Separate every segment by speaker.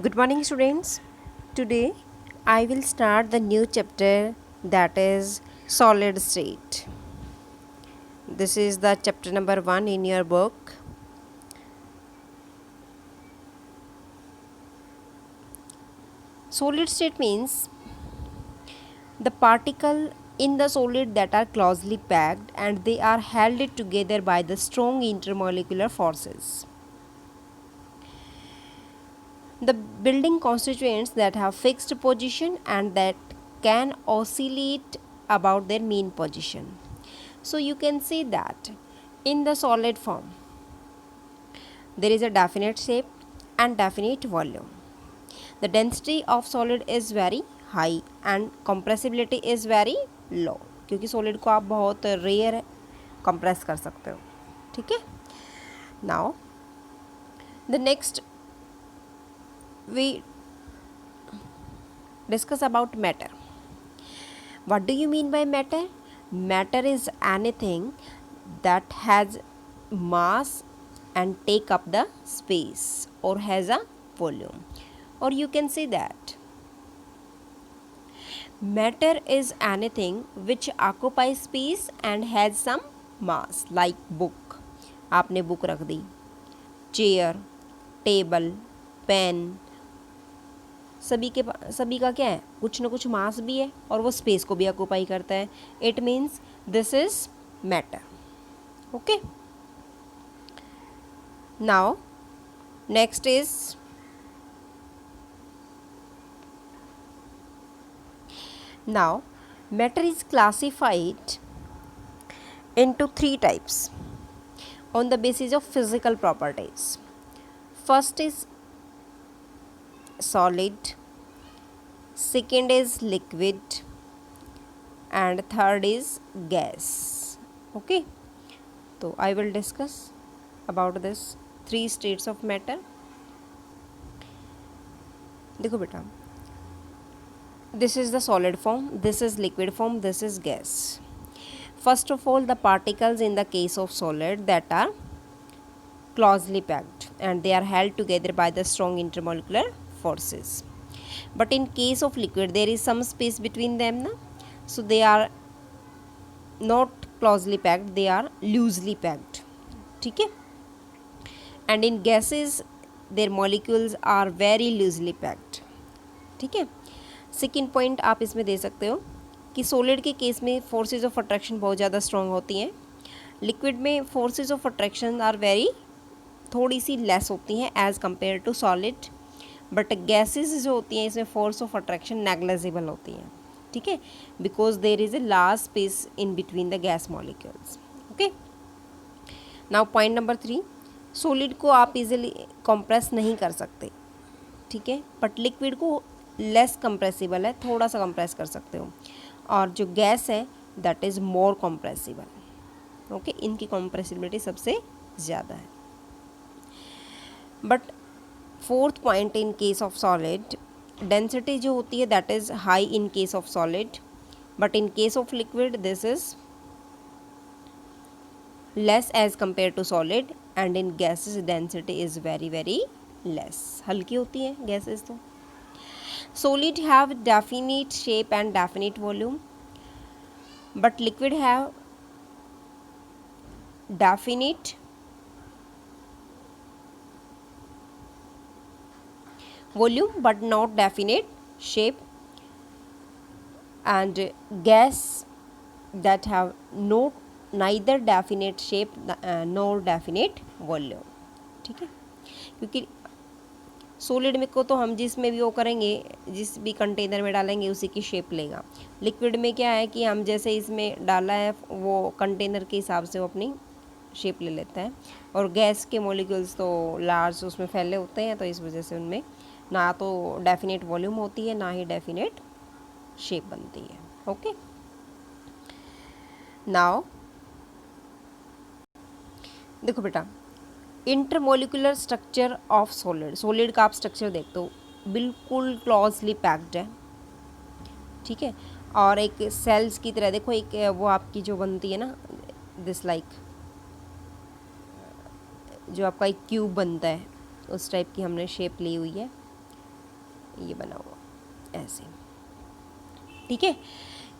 Speaker 1: Good morning, students. Today I will start the new chapter that is solid state. This is the chapter number 1 in your book. Solid state means the particle in the solid that are closely packed and they are held together by the strong intermolecular forces. The building constituents that have fixed position and that can oscillate about their mean position. So you can see that in the solid form there is a definite shape and definite volume. The density of solid is very high and compressibility is very low क्योंकि solid को आप बहुत rare compress कर सकते हो. ठीक है. Now the next we discuss about matter. What do you mean by matter? Matter is anything that has mass and take up the space or has a volume, or you can say that matter is anything which occupies space and has some mass, like book. आपने book रख दी, chair, table, pen, सभी का क्या है, कुछ ना कुछ मास भी है और वो स्पेस को भी ऑक्यूपाई करता है. It means this is matter. Okay. Now next is now matter is classified into 3 types on the basis of physical properties. First is solid, second is liquid, and third is gas. Okay, so I will discuss about this 3 states of matter. देखो बेटा, this is the solid form, this is liquid form, this is gas. First of all, the particles in the case of solid that are closely packed and they are held together by the strong intermolecular forces. But in case of liquid there is some space between them na? So they are not closely packed, they are loosely packed. ठीक है. And in gases their molecules are very loosely packed. ठीक है. Second point आप इसमें दे सकते हो कि solid के केस में फोर्सेज ऑफ अट्रैक्शन बहुत ज़्यादा स्ट्रॉन्ग होती हैं, लिक्विड में forces of attraction are very थोड़ी सी लेस होती हैं as compare to solid. But gases जो होती हैं इसमें फोर्स ऑफ अट्रैक्शन नेग्लिजिबल होती हैं. ठीक है, because there is a large space in between the gas molecules. Okay. Now point number 3, solid को आप इजीली कंप्रेस नहीं कर सकते. ठीक है, बट लिक्विड को लेस कंप्रेसिबल है, थोड़ा सा कंप्रेस कर सकते हो, और जो गैस है that is more compressible. Okay, इनकी कंप्रेसिबिलिटी सबसे ज़्यादा है. But fourth point, in case of solid density जो होती है that is high in case of solid, but in case of liquid this is less as compare to solid, and in gases density is very very less. हल्की होती हैं gases तो. Solid have definite shape and definite volume, but liquid have definite volume but not definite shape, and gas that have neither definite shape nor definite volume. ठीक है, क्योंकि solid में को तो हम जिसमें भी वो करेंगे, जिस भी कंटेनर में डालेंगे उसी की शेप लेगा. लिक्विड में क्या है कि हम जैसे इसमें डाला है वो कंटेनर के हिसाब से वो अपनी शेप ले लेता है, और गैस के मॉलिक्यूल्स तो लार्ज उसमें फैले होते हैं, तो इस वजह से उनमें ना तो डेफिनेट वॉल्यूम होती है ना ही डेफिनेट शेप बनती है. ओके. नाउ देखो बेटा, intermolecular structure of solid. Solid का आप स्ट्रक्चर देखते हो बिल्कुल क्लोजली पैक्ड है. ठीक है, और एक सेल्स की तरह देखो, एक वो आपकी जो बनती है ना दिस लाइक, जो आपका एक क्यूब बनता है उस टाइप की हमने शेप ली हुई है. ये बना हुआ ऐसे, ठीक है।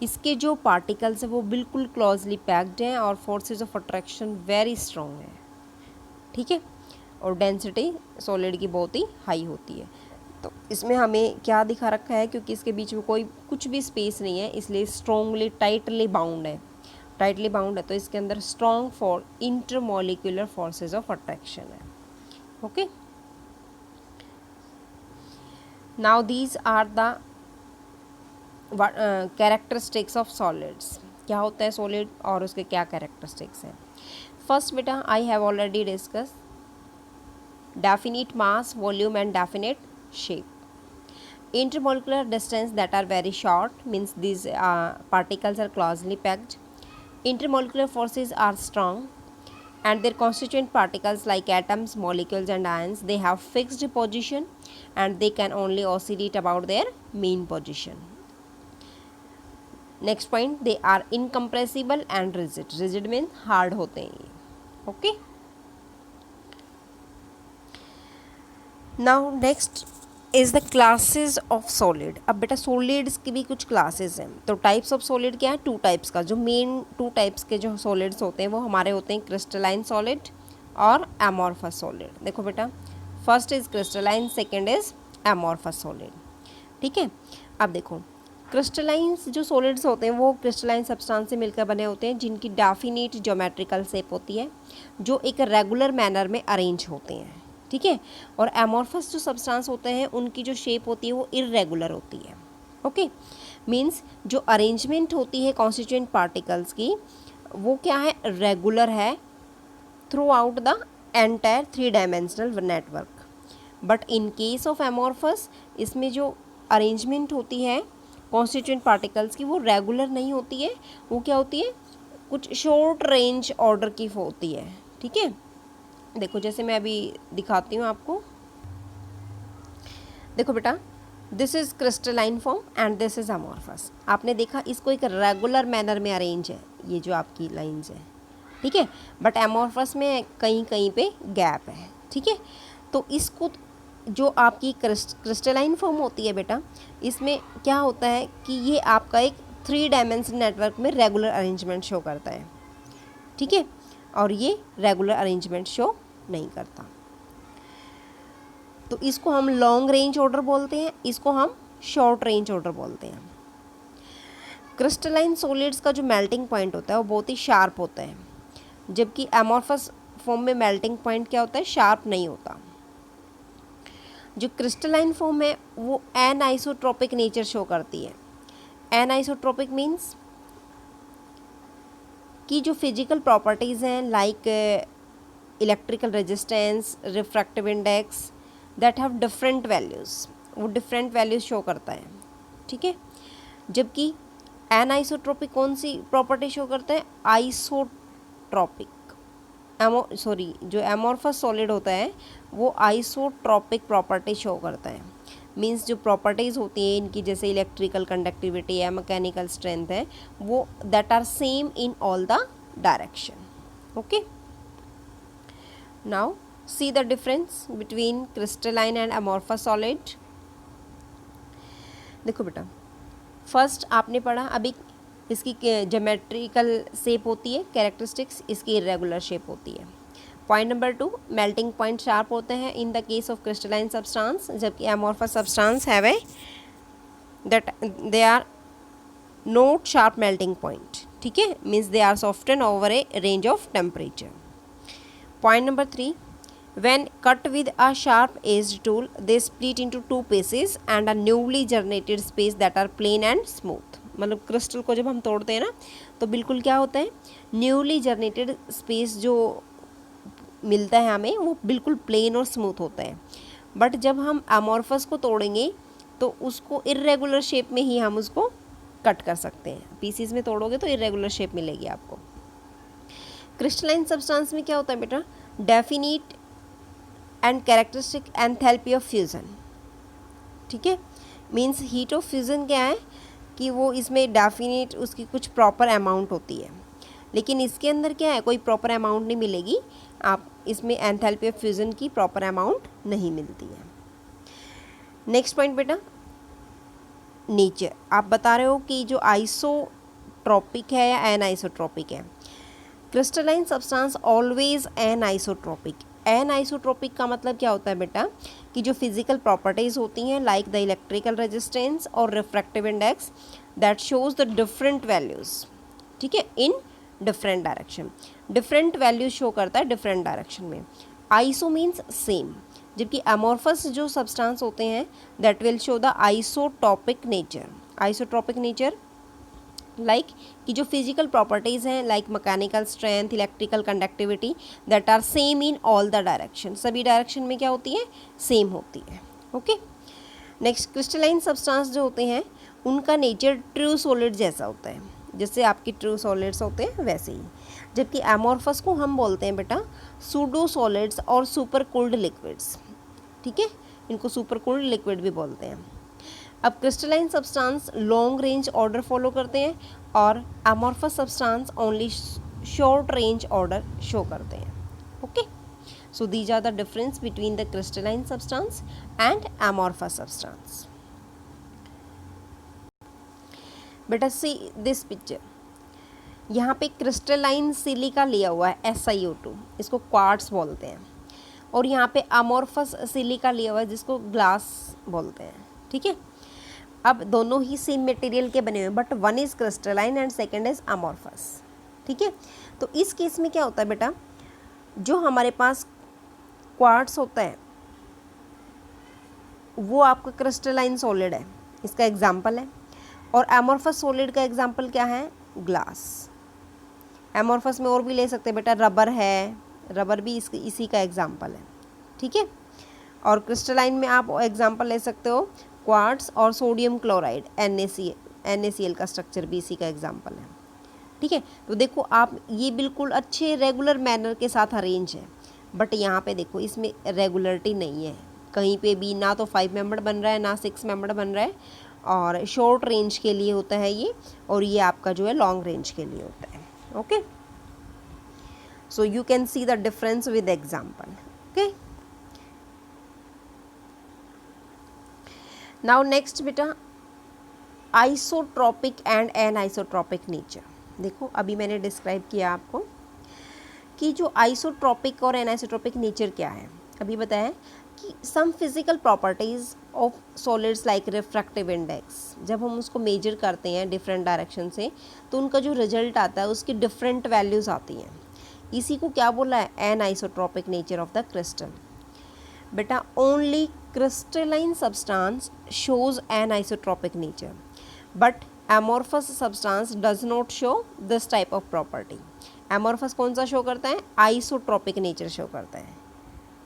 Speaker 1: इसके जो पार्टिकल्स हैं वो बिल्कुल क्लोजली पैक्ड हैं और forces of attraction very strong है, ठीक है। और डेंसिटी सॉलिड की बहुत ही हाई होती है। तो इसमें हमें क्या दिखा रखा है, क्योंकि इसके बीच में कोई कुछ भी स्पेस नहीं है इसलिए स्ट्रॉन्गली टाइटली बाउंड है, टाइटली बाउंड है, तो इसके अंदर strong for intermolecular forces of attraction है। Okay, now these are the characteristics of solids. क्या होता है सॉलिड और उसके क्या कैरेक्टरिस्टिक्स हैं। फर्स्ट बेटा I have already discuss definite mass, volume and definite shape. Intermolecular distance that are very short means these particles are closely packed. Intermolecular forces are strong and their constituent particles like atoms, molecules and ions, they have fixed position and they can only oscillate about their mean position. Next point, they are incompressible and rigid. Rigid means hard होते हैं ये, okay? Now next is the classes of solid. अब बेटा solids की भी कुछ classes हैं। तो टाइप्स ऑफ सॉलिड क्या है, टू टाइप्स का, जो मेन टू टाइप्स के जो सॉलिड्स होते हैं वो हमारे होते हैं क्रिस्टलाइन सॉलिड और एमॉर्फस सॉलिड। देखो बेटा, first is crystalline, second is amorphous solid, ठीक है। अब देखो क्रिस्टलाइंस जो सॉलिड्स होते हैं वो क्रिस्टलाइन सब्सटेंस से मिलकर बने होते हैं जिनकी डेफिनेट ज्योमेट्रिकल शेप होती है, जो एक रेगुलर मैनर में अरेंज होते हैं, ठीक है। और एमॉर्फस जो सब्सटेंस होते हैं उनकी जो शेप होती है वो इरेगुलर होती है, ओके। मींस जो अरेंजमेंट होती है कॉन्स्टिट्यूएंट पार्टिकल्स की वो क्या है, रेगुलर है through out the entire 3 dimensional network. But in case of amorphous इसमें जो अरेंजमेंट होती है कॉन्स्टिट्यूएंट पार्टिकल्स की वो रेगुलर नहीं होती है, वो क्या होती है, कुछ शॉर्ट रेंज ऑर्डर की होती है, ठीक है। देखो जैसे मैं अभी दिखाती हूँ आपको, देखो बेटा this is crystalline form and this is amorphous. आपने देखा इसको एक रेगुलर मैनर में अरेंज है, ये जो आपकी लाइंस है, ठीक है। बट एमॉर्फस में कहीं कहीं पे गैप है, ठीक है। तो इसको जो आपकी क्रिस्टलाइन फॉर्म होती है बेटा, इसमें क्या होता है कि ये आपका एक 3 डायमेंशनल नेटवर्क में रेगुलर अरेंजमेंट शो करता है, ठीक है। और ये रेगुलर अरेंजमेंट शो नहीं करता, तो इसको हम लॉन्ग रेंज ऑर्डर बोलते हैं, इसको हम शॉर्ट रेंज ऑर्डर बोलते हैं। क्रिस्टलाइन सॉलिड्स का जो मेल्टिंग पॉइंट होता है वो बहुत ही शार्प होता है, जबकि एमॉर्फस फॉर्म में मेल्टिंग पॉइंट क्या होता है, शार्प नहीं होता। जो क्रिस्टलाइन फॉर्म है वो एनआइसोट्रोपिक नेचर शो करती है। एनआइसोट्रोपिक मीन्स कि जो फिजिकल प्रॉपर्टीज़ हैं like electrical resistance, refractive index, that have different values, वो डिफरेंट वैल्यूज़ शो करता है, ठीक है। जबकि एनआइसोट्रोपिक कौन सी प्रॉपर्टी शो करता है, आइसोट्रोपिक। जो एमॉर्फस सॉलिड होता है वो आइसोट्रोपिक प्रॉपर्टी शो करता है। मींस जो प्रॉपर्टीज़ होती हैं इनकी, जैसे इलेक्ट्रिकल कंडक्टिविटी है, मैकेनिकल स्ट्रेंथ है, वो that are same in all the direction, okay. Now see the difference between crystalline and amorphous solid. देखो बेटा फर्स्ट आपने पढ़ा अभी इसकी ज्योमेट्रिकल शेप होती है, कैरेक्टरिस्टिक्स, इसकी इरेगुलर शेप होती है। Point number 2, melting point sharp होते हैं in the case of crystalline substance, जबकि amorphous substance have a that they are not sharp melting point, ठीक है। Means they are soften over a range of temperature. Point number 3, when cut with a sharp edged tool they split into 2 pieces and a newly generated space that are plain and smooth। मतलब crystal को जब हम तोड़ते हैं ना तो बिल्कुल क्या होता है, न्यूली जनरेटेड स्पेस जो मिलता है हमें वो बिल्कुल प्लेन और स्मूथ होता है। बट जब हम अमॉर्फस को तोड़ेंगे तो उसको इरेगुलर शेप में ही हम उसको कट कर सकते हैं। पीसीज में तोड़ोगे तो इरेगुलर शेप मिलेगी आपको। क्रिस्टलाइन सब्सटेंस में क्या होता है बेटा, definite and characteristic enthalpy of fusion, ठीक है। मीन्स हीट ऑफ फ्यूज़न क्या है कि वो इसमें डेफिनेट उसकी कुछ प्रॉपर अमाउंट होती है, लेकिन इसके अंदर क्या है, कोई प्रॉपर अमाउंट नहीं मिलेगी। आप इसमें एंथैल्पी ऑफ फ्यूज़न की प्रॉपर अमाउंट नहीं मिलती है। नेक्स्ट पॉइंट बेटा, नेचर। आप बता रहे हो कि जो आइसोट्रॉपिक है या एनाइसोट्रॉपिक है। Crystalline substance always anisotropic. Anisotropic का मतलब क्या होता है बेटा, कि जो फिजिकल प्रॉपर्टीज होती हैं लाइक द इलेक्ट्रिकल रेजिस्टेंस और refractive index that shows the different values, ठीक है, in different direction. Different values show करता है डिफरेंट डायरेक्शन में। आइसो मीन्स सेम, जबकि अमोर्फस जो सब्सटेंस होते हैं that will show the isotopic nature. Isotropic nature like कि जो फिजिकल प्रॉपर्टीज़ हैं like mechanical strength, electrical conductivity that are same in all the direction. सभी डायरेक्शन में क्या होती है, सेम होती है। ओके, नेक्स्ट, क्रिस्टलाइन सब्सटेंस जो होते हैं उनका नेचर ट्रू सॉलिड जैसा होता है, जैसे आपके ट्रू सॉलिड्स होते हैं वैसे ही। जबकि एमोर्फस को हम बोलते हैं बेटा सूडो सॉलिड्स और सुपर कूल्ड लिक्विड्स, ठीक है, इनको सुपर कूल्ड लिक्विड भी बोलते हैं। अब crystalline substance long range order follow करते हैं और amorphous substance only short range order show करते हैं। Okay, so these are the difference between the crystalline substance and amorphous substance. बेटा सी दिस पिक्चर, यहाँ पे क्रिस्टलाइन सिलिका लिया हुआ है SiO2, इसको क्वार्ट्स बोलते हैं, और यहाँ पे अमॉर्फस सिलिका लिया हुआ है जिसको ग्लास बोलते हैं, ठीक है। अब दोनों ही सेम मटेरियल के बने हुए हैं, but one is crystalline and second is amorphous, ठीक है। तो इस केस में क्या होता है बेटा, जो हमारे पास क्वार्ट्स होता है वो आपका क्रिस्टलाइन सॉलिड है, इसका एग्जाम्पल है, और अमॉर्फस सॉलिड का एग्जाम्पल क्या है, ग्लास। अमॉर्फस में और भी ले सकते हैं बेटा, रबर है, रबर भी इसी का एग्जाम्पल है, ठीक है। और क्रिस्टलाइन में आप एग्जाम्पल ले सकते हो क्वार्ट्स और सोडियम क्लोराइड NaCl का स्ट्रक्चर भी इसी का एग्जाम्पल है, ठीक है। तो देखो आप ये बिल्कुल अच्छे रेगुलर मैनर के साथ अरेंज है, बट यहाँ पे देखो इसमें रेगुलरिटी नहीं है कहीं पे भी, ना तो 5 मेंबर बन रहा है ना 6 मेंबर बन रहा है, और शॉर्ट रेंज के लिए होता है ये, और ये आपका जो है लॉन्ग रेंज के लिए होता है। Okay, so you can see the difference with example. Okay, now next बेटा, आइसोट्रॉपिक एंड एनआइसोट्रॉपिक नेचर। देखो अभी मैंने डिस्क्राइब किया आपको कि जो आइसोट्रॉपिक और एनआइसोट्रॉपिक नेचर क्या है। अभी बताया कि some physical properties of solids like refractive index, जब हम उसको मेजर करते हैं डिफरेंट डायरेक्शन से तो उनका जो रिजल्ट आता है उसकी डिफरेंट वैल्यूज़ आती हैं। इसी को क्या बोला है, एनआइसोट्रॉपिक नेचर ऑफ द क्रिस्टल। बेटा only crystalline substance shows anisotropic nature, but amorphous substance does not show this type of property. amorphous कौन सा शो करता है, आइसोट्रॉपिक नेचर शो करता है,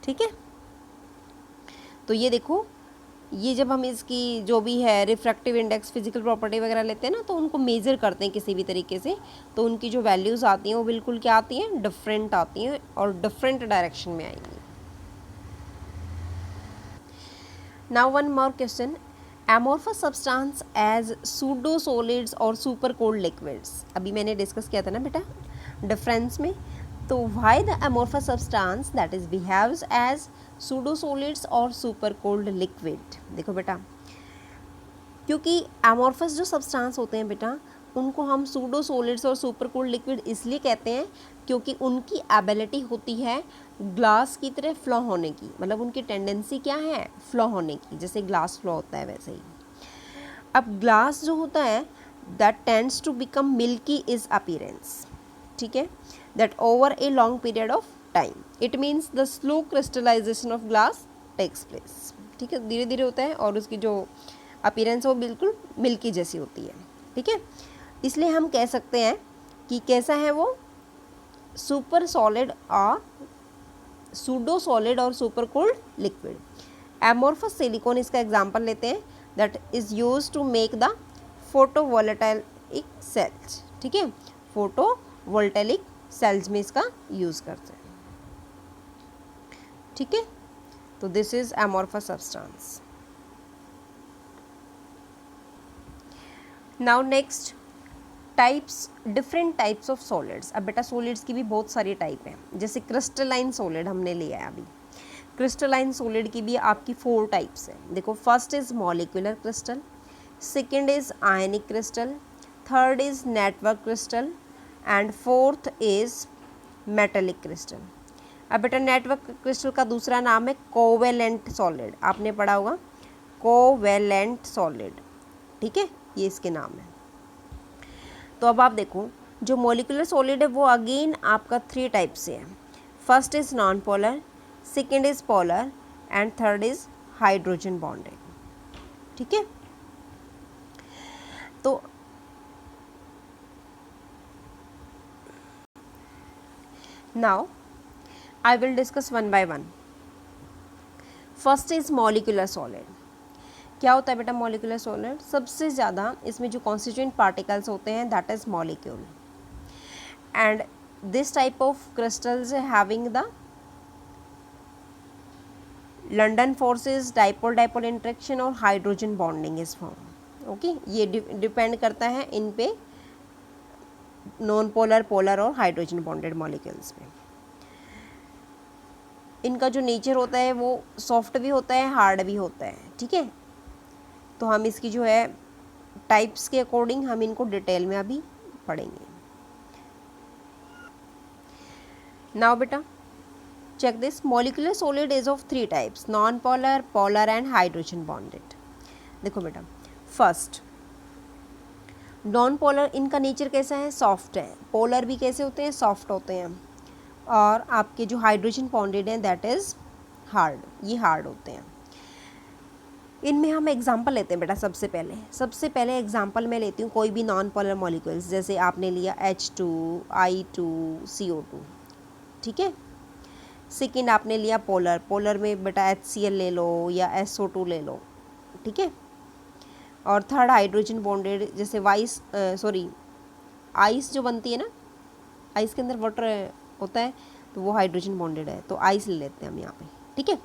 Speaker 1: ठीक है। तो ये देखो, ये जब हम इसकी जो भी है रिफ्रैक्टिव इंडेक्स, फिजिकल प्रॉपर्टी वगैरह लेते हैं ना, तो उनको मेज़र करते हैं किसी भी तरीके से, तो उनकी जो वैल्यूज़ आती हैं वो बिल्कुल क्या आती हैं, डिफरेंट आती हैं और डिफरेंट डायरेक्शन में आएंगी। Now one more question, amorphous substance as pseudo solids और super cold liquids। अभी मैंने डिस्कस किया था ना बेटा डिफरेंस में, तो why the amorphous substance that is behaves as pseudo solids और super cold liquid। देखो बेटा, क्योंकि amorphous जो सब्सटेंस होते हैं बेटा उनको हम सूडो सॉलिड्स और सुपर कूल्ड लिक्विड इसलिए कहते हैं क्योंकि उनकी एबिलिटी होती है ग्लास की तरह फ्लो होने की, मतलब उनकी टेंडेंसी क्या है, फ्लो होने की, जैसे ग्लास फ्लो होता है वैसे ही। अब ग्लास जो होता है that tends to become milky is appearance, ठीक है, that over a long period of time, it means the slow crystallization of glass takes place, ठीक है, धीरे धीरे होता है और उसकी जो अपीयरेंस वो बिल्कुल मिल्की जैसी होती है, ठीक है। इसलिए हम कह सकते हैं कि कैसा है वो, सुपर सॉलिड और सूडो सॉलिड और super cooled liquid. Amorphous silicon इसका एग्जांपल लेते हैं, that is use to make the photovoltaic cells, ठीक है, फोटोवोल्टाइक सेल्स में इसका यूज़ करते हैं, ठीक है। तो this is amorphous substance. Now next types, different types of solids. अब बेटा सॉलिड्स की भी बहुत सारी टाइप हैं, जैसे क्रिस्टलाइन सॉलिड हमने लिया है अभी। क्रिस्टलाइन सॉलिड की भी आपकी 4 टाइप्स हैं। देखो, first is molecular crystal, second is ionic crystal, third is network crystal and fourth is metallic crystal. अब बेटा नेटवर्क क्रिस्टल का दूसरा नाम है कोवेलेंट सॉलिड, आपने पढ़ा होगा कोवेलेंट सॉलिड, ठीक है, ये इसके नाम है। तो अब आप देखो, जो मॉलिक्यूलर सॉलिड है वो अगेन आपका 3 टाइप से है। First is non polar, second is polar and third is hydrogen bonded, ठीक है। तो now I will discuss one by one. First is molecular solid. क्या होता है बेटा molecular solid? सबसे ज़्यादा इसमें जो constituent particles होते हैं that is molecule. And this type of crystals having the London forces, dipole-dipole interaction और hydrogen bonding is formed. Okay? ये depend करता है इन पे non-polar, polar और hydrogen bonded molecules पे। इनका जो नेचर होता है वो सॉफ्ट भी होता है, हार्ड भी होता है, ठीक है। तो हम इसकी जो है टाइप्स के अकॉर्डिंग हम इनको डिटेल में अभी पढ़ेंगे। नाउ बेटा check this, molecular solid is of 3 types, non polar, polar and hydrogen bonded. देखो बेटा, फर्स्ट नॉन पोलर, इनका नेचर कैसा है, सॉफ्ट है। पोलर भी कैसे होते हैं, सॉफ्ट होते हैं। और आपके जो हाइड्रोजन बॉन्डेड हैं दैट इज़ हार्ड, ये हार्ड होते हैं। इनमें हम एग्जांपल लेते हैं बेटा। सबसे पहले एग्जांपल मैं लेती हूँ कोई भी नॉन पोलर मॉलिक्यूल्स, जैसे आपने लिया H2, I2, CO2, ठीक है। सेकेंड आपने लिया पोलर में बेटा HCl ले लो या SO2 ले लो, ठीक है। और थर्ड हाइड्रोजन बॉन्डेड, जैसे आइस जो बनती है ना, आइस के अंदर वाटर होता है तो वो हाइड्रोजन बॉन्डेड है, तो आइस ले लेते हैं हम यहाँ पे, ठीक है।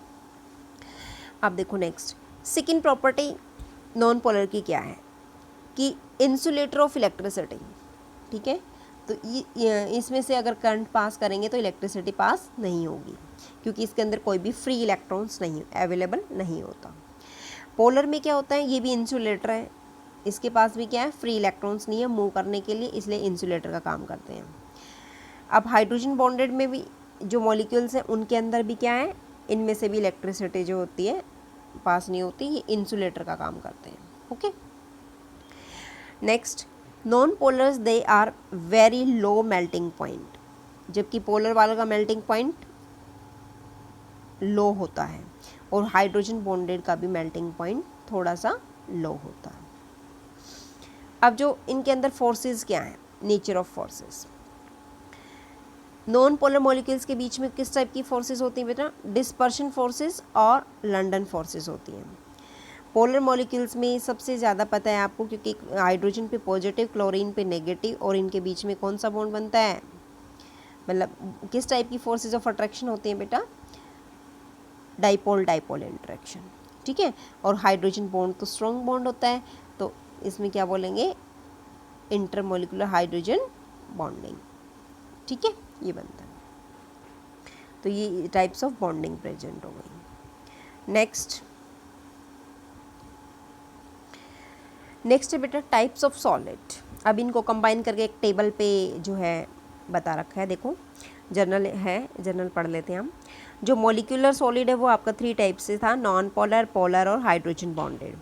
Speaker 1: अब देखो next, second property non polar की क्या है कि इंसुलेटर ऑफ इलेक्ट्रिसिटी, ठीक है। तो ये इसमें से अगर करंट पास करेंगे तो इलेक्ट्रिसिटी पास नहीं होगी, क्योंकि इसके अंदर कोई भी फ्री इलेक्ट्रॉन्स नहीं अवेलेबल नहीं होता। पोलर में क्या होता है, ये भी इंसुलेटर है, इसके पास भी क्या है, फ्री इलेक्ट्रॉन्स नहीं है मूव करने के लिए, इसलिए इंसुलेटर का काम करते हैं। अब हाइड्रोजन बॉन्डेड में भी जो मॉलिक्यूल्स हैं उनके अंदर भी क्या है, इनमें से भी इलेक्ट्रिसिटी जो होती है पास नहीं होती, ये इंसुलेटर का काम करते हैं, okay. Next, non polars they are very low melting point, जबकि पोलर वालों का मेल्टिंग पॉइंट लो होता है, और हाइड्रोजन बॉन्डेड का भी मेल्टिंग पॉइंट थोड़ा सा लो होता है। अब जो इनके अंदर फोर्सेस क्या हैं, nature of forces, non polar molecules के बीच में किस टाइप की फोर्सेस होती हैं बेटा, डिस्पर्शन फोर्सेस और लंडन फोर्सेस होती हैं। पोलर मॉलिक्यूल्स में सबसे ज़्यादा पता है आपको, क्योंकि हाइड्रोजन पे पॉजिटिव, क्लोरीन पे नेगेटिव, और इनके बीच में कौन सा बॉन्ड बनता है, मतलब किस टाइप की फोर्सेस ऑफ अट्रैक्शन होती हैं बेटा, डाइपोल डाइपोल इंटरेक्शन, ठीक है। और हाइड्रोजन बॉन्ड तो स्ट्रॉन्ग बॉन्ड होता है, तो इसमें क्या बोलेंगे, इंटरमोलिकुलर हाइड्रोजन बॉन्डिंग, ठीक है, ये बनता है। तो ये टाइप्स ऑफ बॉन्डिंग प्रेजेंट हो गई। नेक्स्ट है बेटा टाइप्स ऑफ सॉलिड। अब इनको कंबाइन करके एक टेबल पे जो है बता रखा है, देखो जर्नल है, जर्नल पढ़ लेते हैं हम। जो मॉलिक्यूलर सॉलिड है वो आपका 3 टाइप से था, नॉन पोलर, पोलर और hydrogen bonded.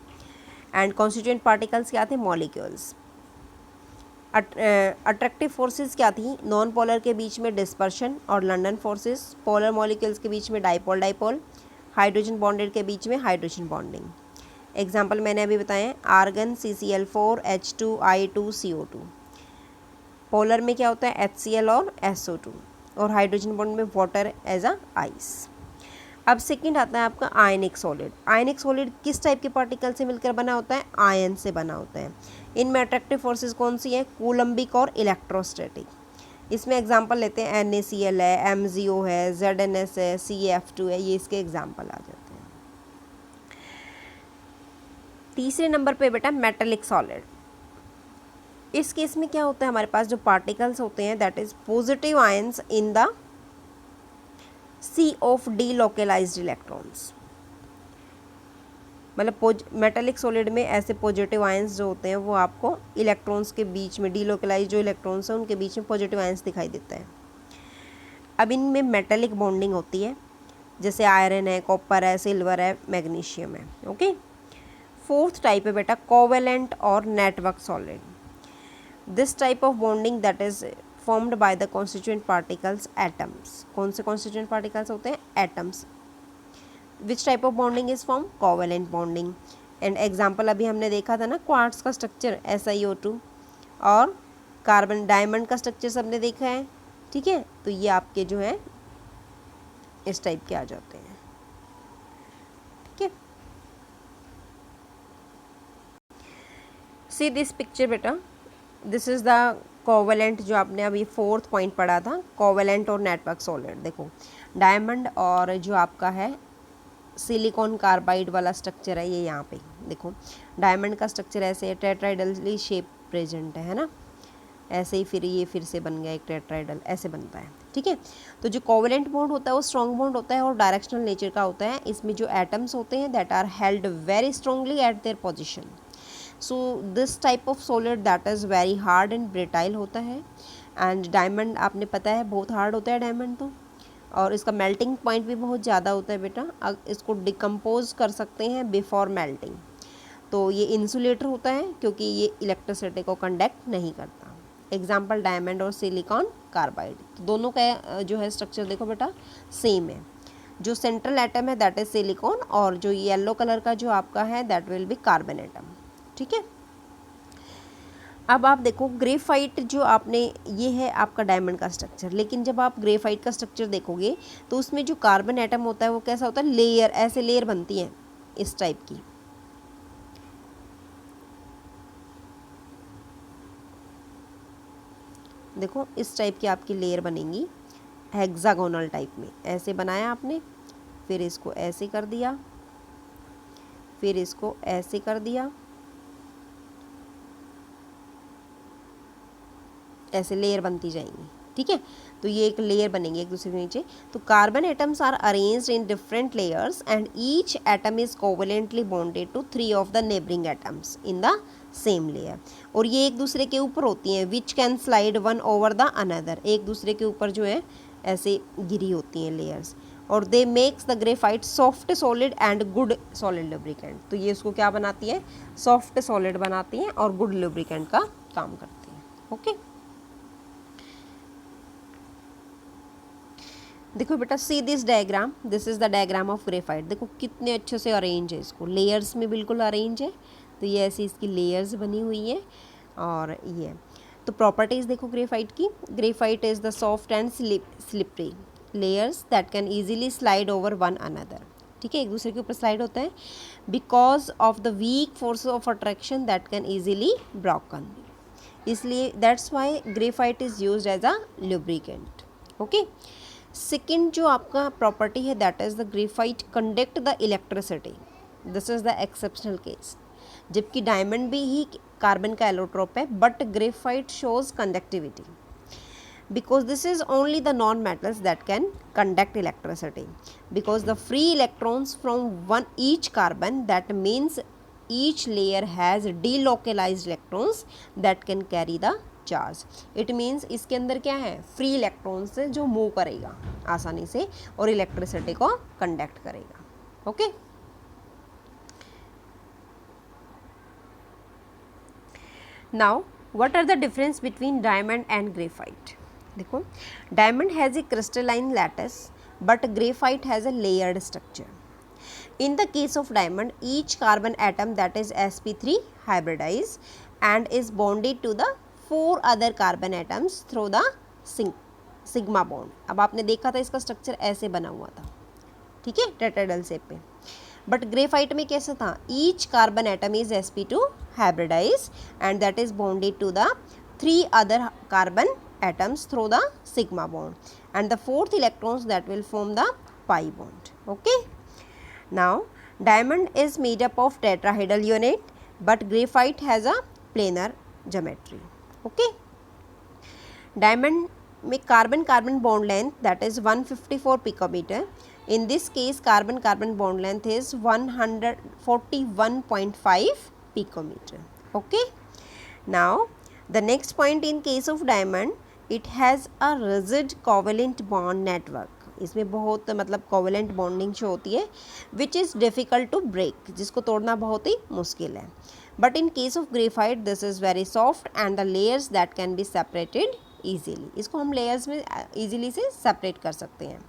Speaker 1: And constituent particles क्या थे, मॉलिक्यूल्स। अट्रैक्टिव फोर्सेस क्या थी, नॉन पोलर के बीच में डिस्पर्शन और लंडन फोर्सेस, पोलर मॉलिक्यूल्स के बीच में डाइपोल डाइपोल, हाइड्रोजन बॉन्डेड के बीच में हाइड्रोजन बॉन्डिंग। एग्जाम्पल मैंने अभी बताए, argon CCl4, H2, I2, CO2। Polar में क्या होता है, HCl और SO2, और हाइड्रोजन बॉन्ड में वाटर एज अ आइस। अब सेकंड आता है आपका आयनिक सॉलिड। आयनिक सॉलिड किस टाइप के पार्टिकल से मिलकर बना होता है, आयन से बना होता है। इनमें अट्रैक्टिव फोर्सेस कौन सी है, कूलम्बिक और इलेक्ट्रोस्टैटिक। इसमें एग्जांपल लेते हैं, NaCl है, MgO है, ZnS है, CF2 है, ये इसके एग्जांपल आ जाते हैं। तीसरे नंबर पे बेटा मेटेलिक सॉलिड। इस केस में क्या होता है, हमारे पास जो पार्टिकल्स होते हैं that is positive ions in the sea of delocalized electrons। मतलब मेटेलिक सॉलिड में ऐसे पॉजिटिव आयंस जो होते हैं वो आपको इलेक्ट्रॉन्स के बीच में, डीलोकलाइज जो इलेक्ट्रॉन्स हैं उनके बीच में पॉजिटिव आयंस दिखाई देता है। अब इनमें मेटेलिक बॉन्डिंग होती है, जैसे आयरन है, कॉपर है, सिल्वर है, मैग्नीशियम है। ओके, फोर्थ टाइप है बेटा कोवेलेंट और network solid. This type of bonding that is formed by the constituent particles atoms. कौन से कॉन्स्टिट्यूएंट पार्टिकल्स होते हैं? Atoms. Which type of bonding is form? Covalent bonding. And example अभी हमने देखा था ना क्वार्ट्स का स्ट्रक्चर SiO2, और कार्बन डायमंड का स्ट्रक्चर सबने देखा है। ठीक है, तो ये आपके जो है इस टाइप के आ जाते हैं। ठीक है, सी दिस पिक्चर बेटा, दिस इज द कोवेलेंट, जो आपने अभी फोर्थ पॉइंट पढ़ा था, कोवेलेंट और नेटवर्क सॉलिड। देखो डायमंड और जो आपका है सिलिकॉन कार्बाइड वाला स्ट्रक्चर है, ये यहाँ पे देखो डायमंड का स्ट्रक्चर ऐसे है, टेट्राइडली शेप प्रेजेंट है ना, ऐसे ही फिर ये फिर से बन गया एक टेट्राइडल, ऐसे बनता है। ठीक है, तो जो कोवेलेंट बॉन्ड होता है वो स्ट्रॉन्ग बॉन्ड होता है और डायरेक्शनल नेचर का होता है। इसमें जो एटम्स होते हैं that are held very strongly at their position. So this type of solid that is very hard and brittle होता है। एंड डायमंड आपने पता है बहुत हार्ड होता है डायमंड तो, और इसका मेल्टिंग पॉइंट भी बहुत ज़्यादा होता है बेटा। इसको डिकम्पोज कर सकते हैं बिफोर मेल्टिंग। तो ये इंसुलेटर होता है क्योंकि ये इलेक्ट्रिसिटी को कंडक्ट नहीं करता। एग्जाम्पल डायमंड और सिलिकॉन कार्बाइड, तो दोनों का जो है स्ट्रक्चर देखो बेटा सेम है। जो सेंट्रल एटम है दैट इज सिलिकॉन, और जो येलो कलर का जो आपका है that will be carbon atom. ठीक है, अब आप देखो ग्रेफाइट जो आपने, ये है आपका डायमंड का स्ट्रक्चर, लेकिन जब आप ग्रेफाइट का स्ट्रक्चर देखोगे तो उसमें जो कार्बन एटम होता है वो कैसा होता है? लेयर, ऐसे लेयर बनती है इस टाइप की। देखो इस टाइप की आपकी लेयर बनेंगी हेक्सागोनल टाइप में। ऐसे बनाया आपने, फिर इसको ऐसे कर दिया, फिर इसको ऐसे कर दिया, ऐसे लेयर बनती जाएंगी। ठीक है, तो ये एक लेयर बनेंगे एक दूसरे के नीचे। तो carbon atoms are arranged in different layers and each atom is covalently bonded to 3 of the neighbouring atoms in the same layer. और ये एक दूसरे के ऊपर होती हैं, which can slide one over the another, एक दूसरे के ऊपर जो है ऐसे गिरी होती हैं लेयर्स। और दे makes the graphite soft solid and good solid lubricant. तो ये उसको क्या बनाती है? सॉफ्ट सॉलिड बनाती हैं और गुड लुब्रिकेंट का काम करती हैं। ओके, देखो बेटा see this diagram, this is the diagram of graphite. देखो कितने अच्छे से अरेंज है, इसको लेयर्स में बिल्कुल अरेंज है। तो ये ऐसी इसकी लेयर्स बनी हुई है। और ये तो प्रॉपर्टीज देखो ग्रेफाइट की, graphite is the soft and slippery layers that can easily slide over one another. ठीक है, एक दूसरे के ऊपर स्लाइड होता है because of the weak force of attraction that can easily broken. इसलिए that's why graphite is used as a lubricant. Okay, second जो आपका प्रॉपर्टी है that is the graphite conduct the electricity. This is the exceptional case. जबकि diamond भी ही carbon का allotrope है, but graphite shows conductivity because this is only the non-metals that can conduct electricity, because the free electrons from each carbon, that means each layer has delocalized electrons that can carry the charge. It means इसके अंदर क्या है? Free electrons से जो move करेगा आसानी से और इलेक्ट्रिसिटी को कंडक्ट करेगा। Okay, now what are the difference between diamond and graphite? देखो diamond has a crystalline lattice but graphite has a layered structure. In the case of diamond, each carbon atom, that is sp3, hybridize and is bonded to the 4 other carbon atoms through the sigma bond. अब आपने देखा था इसका structure ऐसे बना हुआ था, ठीक है, टेट्राहेड्रल शेप पे. बट ग्रेफाइट में कैसा था? Each carbon atom is sp2 hybridized and that is bonded to the 3 other carbon atoms through the sigma bond and the 4th electrons that will form the pi bond. Okay, now diamond is made up of tetrahedral unit but graphite has a planar geometry. Okay, diamond में carbon carbon bond length that is 154 picometre. In this case carbon carbon bond length is 141.5 picometer. Okay, now the next point, in case of diamond it has a rigid covalent bond network. इसमें बहुत मतलब covalent bonding जो होती है which is difficult to break, जिसको तोड़ना बहुत ही मुश्किल है. But in case of graphite this is very soft and the layers that can be separated easily. इसको हम layers में easily से separate कर सकते हैं.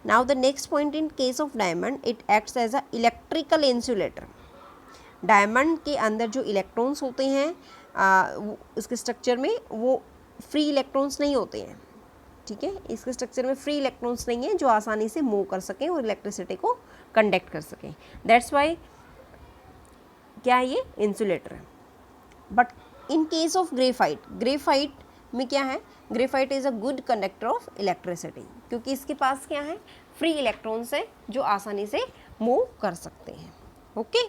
Speaker 1: Now the next point, in case of diamond it acts as a electrical insulator. Diamond के अंदर जो इलेक्ट्रॉन्स होते हैं इसके स्ट्रक्चर में वो फ्री इलेक्ट्रॉन्स नहीं होते हैं. ठीक है, इसके स्ट्रक्चर में फ्री इलेक्ट्रॉन्स नहीं है जो आसानी से मूव कर सकें और इलेक्ट्रिसिटी को कंडक्ट कर सकें. दैट्स वाई क्या है, ये इंसुलेटर है. But in case of graphite, graphite में क्या है, graphite is a good conductor of electricity, क्योंकि इसके पास क्या है, फ्री इलेक्ट्रॉन्स है जो आसानी से मूव कर सकते हैं. Okay,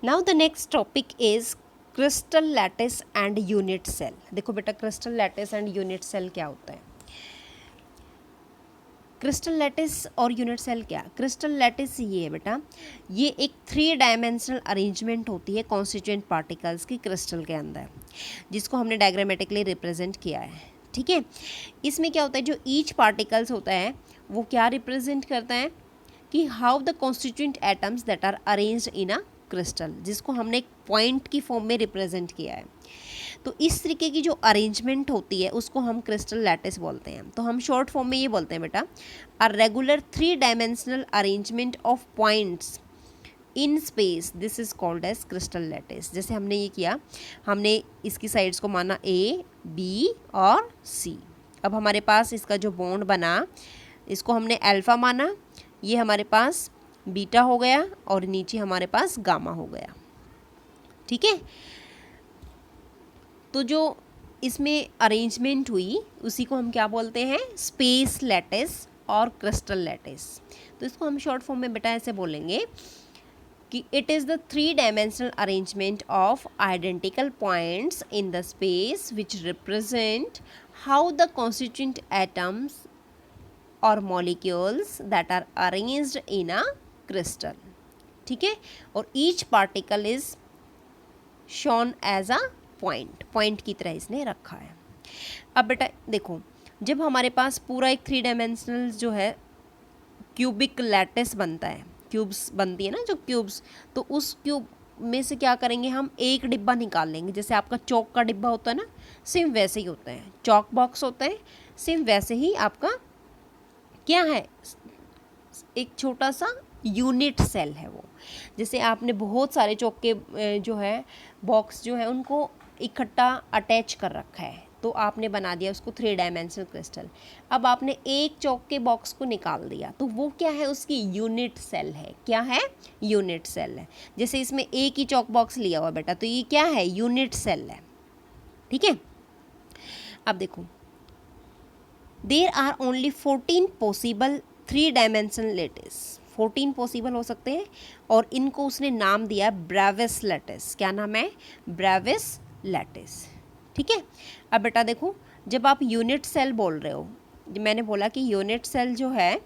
Speaker 1: now the next topic is crystal lattice and unit cell. देखो बेटा, crystal lattice and unit cell क्या होता है. क्रिस्टल लैटिस और यूनिट सेल क्या, क्रिस्टल लैटिस ये है बेटा, ये एक 3 डायमेंशनल अरेंजमेंट होती है कॉन्स्टिट्यूएंट पार्टिकल्स की क्रिस्टल के अंदर, जिसको हमने डायग्रामेटिकली रिप्रेजेंट किया है. ठीक है, इसमें क्या होता है, जो ईच पार्टिकल्स होता है वो क्या रिप्रेजेंट करता है कि how the constituent atoms that are arranged in a crystal, जिसको हमने एक पॉइंट की फॉर्म में रिप्रेजेंट किया है. तो इस तरीके की जो अरेंजमेंट होती है उसको हम क्रिस्टल लैटिस बोलते हैं. तो हम शॉर्ट फॉर्म में ये बोलते हैं बेटा, a regular 3 dimensional arrangement of points in space, this is called as crystal lattice. जैसे हमने ये किया, हमने इसकी साइड्स को माना A, B और C. अब हमारे पास इसका जो बॉन्ड बना, इसको हमने अल्फा माना, ये हमारे पास बीटा हो गया और नीचे हमारे पास गामा हो गया. ठीक है, तो जो इसमें अरेंजमेंट हुई उसी को हम क्या बोलते हैं, स्पेस लैटिस और क्रिस्टल लैटिस. तो इसको हम शॉर्ट फॉर्म में बेटा ऐसे बोलेंगे कि it is the 3 dimensional arrangement of identical points in the space which represent how the constituent atoms और molecules that are arranged in a crystal. ठीक है, और each particle is shown as a point की तरह इसने रखा है. अब बेटा देखो, जब हमारे पास पूरा एक 3 डायमेंशनल जो है क्यूबिक लैटिस बनता है, क्यूब्स बनती है ना जो क्यूब्स, तो उस क्यूब में से क्या करेंगे, हम एक डिब्बा निकाल लेंगे. जैसे आपका चौक का डिब्बा होता है ना, सेम वैसे ही होता है. चौक बॉक्स होता है, सेम वैसे ही आपका क्या है, एक छोटा सा यूनिट सेल है वो. जैसे आपने बहुत सारे चौक के जो है बॉक्स जो है उनको इकट्ठा अटैच कर रखा है, तो आपने बना दिया उसको 3 डायमेंशनल क्रिस्टल. अब आपने एक चौक के बॉक्स को निकाल दिया, तो वो क्या है, उसकी यूनिट सेल है. क्या है, यूनिट सेल है. जैसे इसमें एक ही चौक बॉक्स लिया हुआ बेटा, तो ये क्या है, यूनिट सेल है. ठीक है, अब देखो, there are only 14 possible 3 dimensional lattice. 14 possible हो सकते हैं और इनको उसने नाम दिया ब्रेविस लैटिस. क्या नाम है, ब्रेविस लैटिस. ठीक है, अब बेटा देखो, जब आप यूनिट सेल बोल रहे हो, मैंने बोला कि यूनिट सेल जो है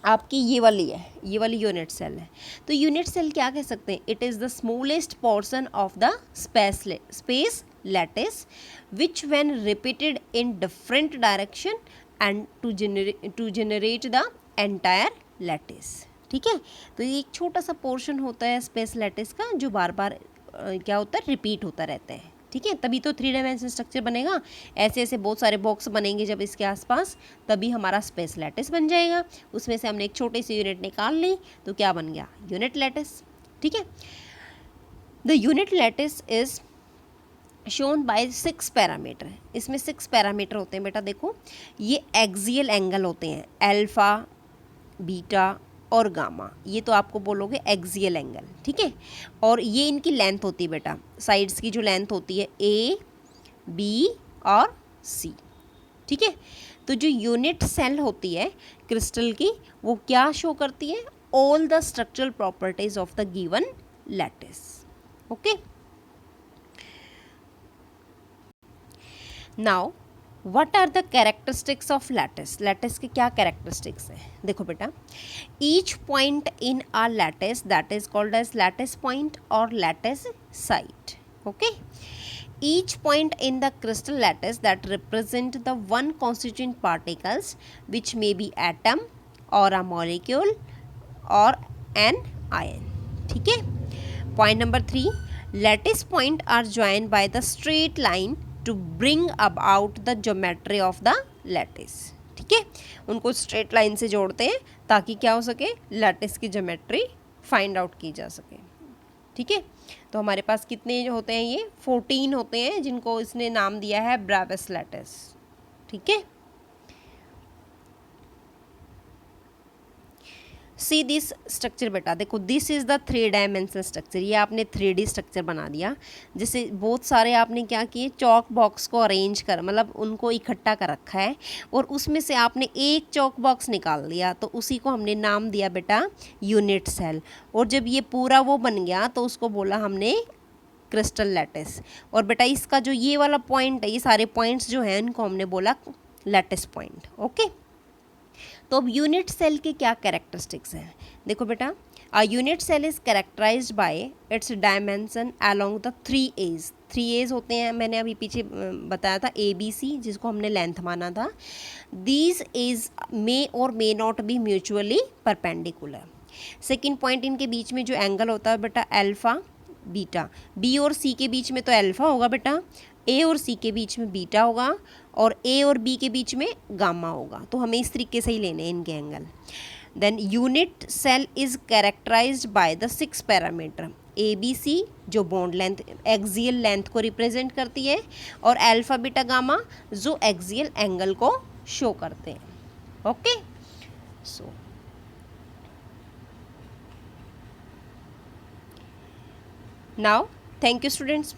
Speaker 1: आपकी ये वाली है, ये वाली यूनिट सेल है. तो यूनिट सेल क्या कह सकते हैं, it is the smallest portion of the space lattice which when repeated in different direction and to generate the entire lattice. ठीक है, तो ये एक छोटा सा पोर्शन होता है स्पेस लैटिस का जो बार बार क्या होता है, रिपीट होता रहता है. ठीक है, तभी तो 3 डायमेंशनल स्ट्रक्चर बनेगा. ऐसे ऐसे बहुत सारे बॉक्स बनेंगे जब इसके आसपास, तभी हमारा स्पेस लैटिस बन जाएगा. उसमें से हमने एक छोटी सी यूनिट निकाल ली, तो क्या बन गया, यूनिट लैटिस. ठीक है, the unit lattice is shown by 6 parameter. इसमें 6 पैरामीटर होते हैं बेटा. देखो, ये एक्सियल एंगल होते हैं, अल्फा, बीटा और गामा. ये तो आपको बोलोगे एक्सियल एंगल. ठीक है, और ये इनकी लेंथ होती है बेटा, साइड्स की जो लेंथ होती है A, B और C. ठीक है, तो जो यूनिट सेल होती है क्रिस्टल की, वो क्या शो करती है, all the structural properties of the given lattice. Okay, now what are the characteristics of lattice, lattice के क्या कैरेक्टरिस्टिक्स हैं? देखो बेटा, each point in a lattice that is called as lattice point और lattice site. Okay, each point in the crystal lattice that represent the one constituent particles which may be atom or a molecule or an ion. ठीक है. Point number 3, lattice point are joined by the straight line to bring about the geometry of the lattice. ठीक है, उनको straight line से जोड़ते हैं ताकि क्या हो सके, लैटिस की ज्योमेट्री फाइंड आउट की जा सके. ठीक है, तो हमारे पास कितने होते हैं? ये 14 होते हैं जिनको इसने नाम दिया है ब्रेविस लैटिस. ठीक है, सी दिस स्ट्रक्चर बेटा, देखो this is the 3 dimensional structure. ये आपने 3D स्ट्रक्चर बना दिया, जैसे बहुत सारे आपने क्या किए, चौक बॉक्स को अरेंज कर, मतलब उनको इकट्ठा कर रखा है और उसमें से आपने एक चौक बॉक्स निकाल दिया, तो उसी को हमने नाम दिया बेटा यूनिट सेल. और जब ये पूरा वो बन गया तो उसको बोला हमने क्रिस्टल लैटिस. और बेटा इसका जो ये वाला पॉइंट है, ये सारे पॉइंट्स जो हैं इनको हमने बोला लैटिस पॉइंट. ओके, तो अब यूनिट सेल के क्या कैरेक्टरिस्टिक्स हैं? देखो बेटा, a unit cell is characterised by its dimension along the 3 edge. 3 edge होते हैं, मैंने अभी पीछे बताया था ABC, जिसको हमने लेंथ माना था. दीज एज मे और may not be mutually perpendicular. Second point, इनके बीच में जो एंगल होता है बेटा अल्फा बीटा. B और C के बीच में तो अल्फा होगा बेटा, A और C के बीच में बीटा होगा और A और B के बीच में गामा होगा. तो हमें इस तरीके से ही लेने हैं इनके angle. Then unit cell is characterised by the 6 parameter. ABC जो बॉन्ड लेंथ, एक्सियल लेंथ को रिप्रेजेंट करती है, और अल्फा बीटा गामा जो एक्सियल एंगल को शो करते हैं. Okay, so now thank you students.